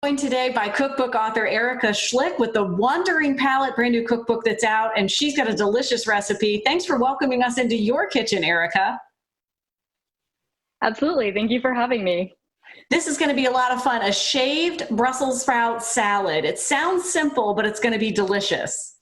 Joined today by cookbook author Erika Schlick with the Wandering Palate brand new cookbook that's out, and she's got a delicious recipe. Thanks for welcoming us into your kitchen, Erika. Absolutely. Thank you for having me. This is going to be a lot of fun. A shaved Brussels sprout salad. It sounds simple, but it's going to be delicious.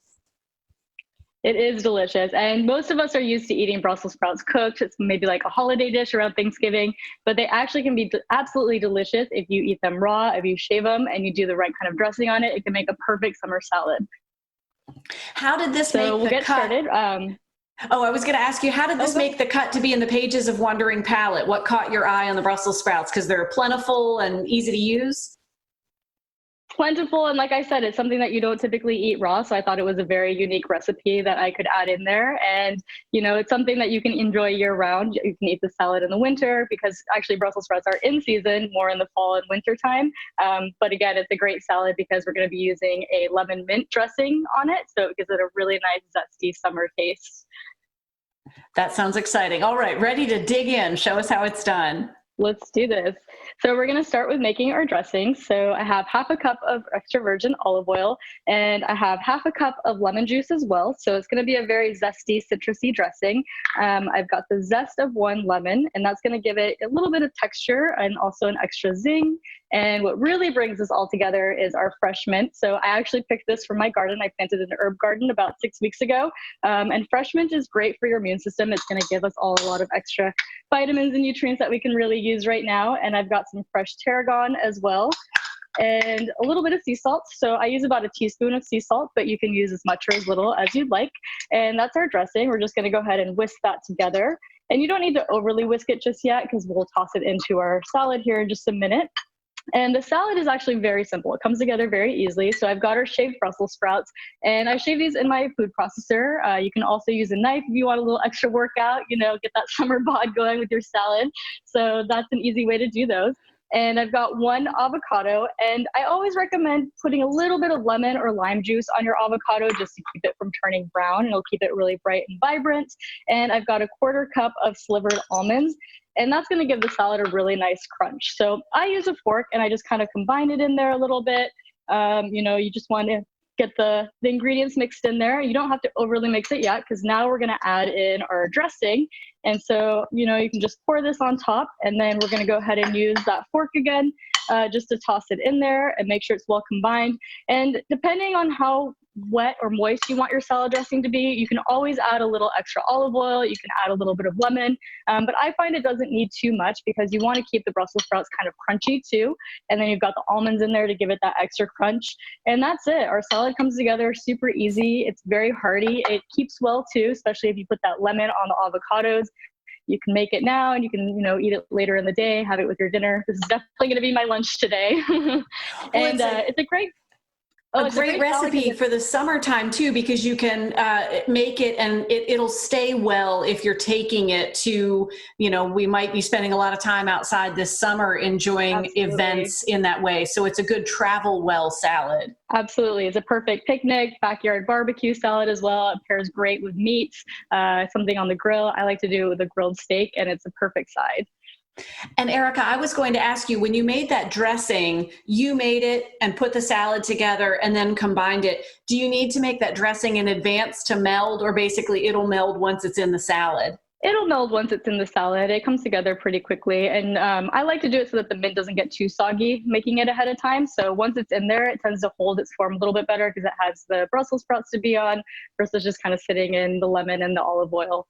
It is delicious. And most of us are used to eating Brussels sprouts cooked. It's maybe like a holiday dish around Thanksgiving, but they actually can be absolutely delicious if you eat them raw, if you shave them and you do the right kind of dressing on it. It can make a perfect summer salad. How did this make we'll the get cut? Started. I was going to ask you, how did this make the cut to be in the pages of Wandering Palate? What caught your eye on the Brussels sprouts? Because they're plentiful and easy to use? Plentiful, and like I said, it's something that you don't typically eat raw, so I thought it was a very unique recipe that I could add in there. And it's something that you can enjoy year round. You can eat the salad in the winter because actually Brussels sprouts are in season more in the fall and winter time. But again, it's a great salad because we're going to be using a lemon mint dressing on it, so it gives it a really nice zesty summer taste. That sounds exciting. All right, ready to dig in. Show us how it's done. Let's do this. So we're going to start with making our dressing. So I have half a cup of extra virgin olive oil, and I have half a cup of lemon juice as well. So it's going to be a very zesty, citrusy dressing. I've got the zest of one lemon, and that's going to give it a little bit of texture and also an extra zing. And what really brings this all together is our fresh mint. So I actually picked this from my garden. I planted an herb garden about 6 weeks ago. And fresh mint is great for your immune system. It's going to give us all a lot of extra vitamins and nutrients that we can really use right now. And I've got some fresh tarragon as well, and a little bit of sea salt. So I use about a teaspoon of sea salt, but you can use as much or as little as you'd like. And that's our dressing. We're just going to go ahead and whisk that together. And you don't need to overly whisk it just yet because we'll toss it into our salad here in just a minute. And the salad is actually very simple. It comes together very easily. So I've got our shaved Brussels sprouts, and I shave these in my food processor. You can also use a knife if you want a little extra workout, get that summer bod going with your salad. So that's an easy way to do those. And I've got one avocado, and I always recommend putting a little bit of lemon or lime juice on your avocado just to keep it from turning brown, and it'll keep it really bright and vibrant. And I've got a quarter cup of slivered almonds, and that's going to give the salad a really nice crunch. So I use a fork and I just kind of combine it in there a little bit. You just want to get the ingredients mixed in there. You don't have to overly mix it yet because now we're going to add in our dressing. And so, you can just pour this on top, and then we're going to go ahead and use that fork again just to toss it in there and make sure it's well combined. And depending on how wet or moist you want your salad dressing to be, you can always add a little extra olive oil. You can add a little bit of lemon, but I find it doesn't need too much because you want to keep the Brussels sprouts kind of crunchy too. And then you've got the almonds in there to give it that extra crunch. And that's it. Our salad comes together super easy. It's very hearty. It keeps well too, especially if you put that lemon on the avocados. You can make it now and you can, eat it later in the day, have it with your dinner. This is definitely going to be my lunch today. And it's a great recipe for the summertime too, because you can make it and it'll stay well if you're taking it to, we might be spending a lot of time outside this summer enjoying Absolutely. Events in that way. So it's a good travel well salad. Absolutely. It's a perfect picnic, backyard barbecue salad as well. It pairs great with meats, something on the grill. I like to do it with a grilled steak, and it's a perfect side. And Erika, I was going to ask you, when you made that dressing, you made it and put the salad together and then combined it. Do you need to make that dressing in advance to meld, or basically it'll meld once it's in the salad? It'll meld once it's in the salad. It comes together pretty quickly. And I like to do it so that the mint doesn't get too soggy, making it ahead of time. So once it's in there, it tends to hold its form a little bit better because it has the Brussels sprouts to be on versus just kind of sitting in the lemon and the olive oil.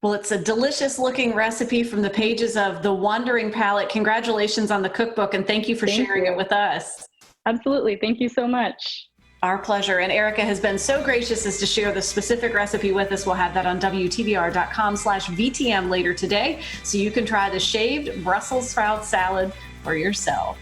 Well, it's a delicious looking recipe from the pages of The Wandering Palate. Congratulations on the cookbook, and thank you for sharing it with us. Absolutely. Thank you so much. Our pleasure. And Erika has been so gracious as to share the specific recipe with us. We'll have that on WTBR.com/VTM later today, so you can try the shaved Brussels sprout salad for yourself.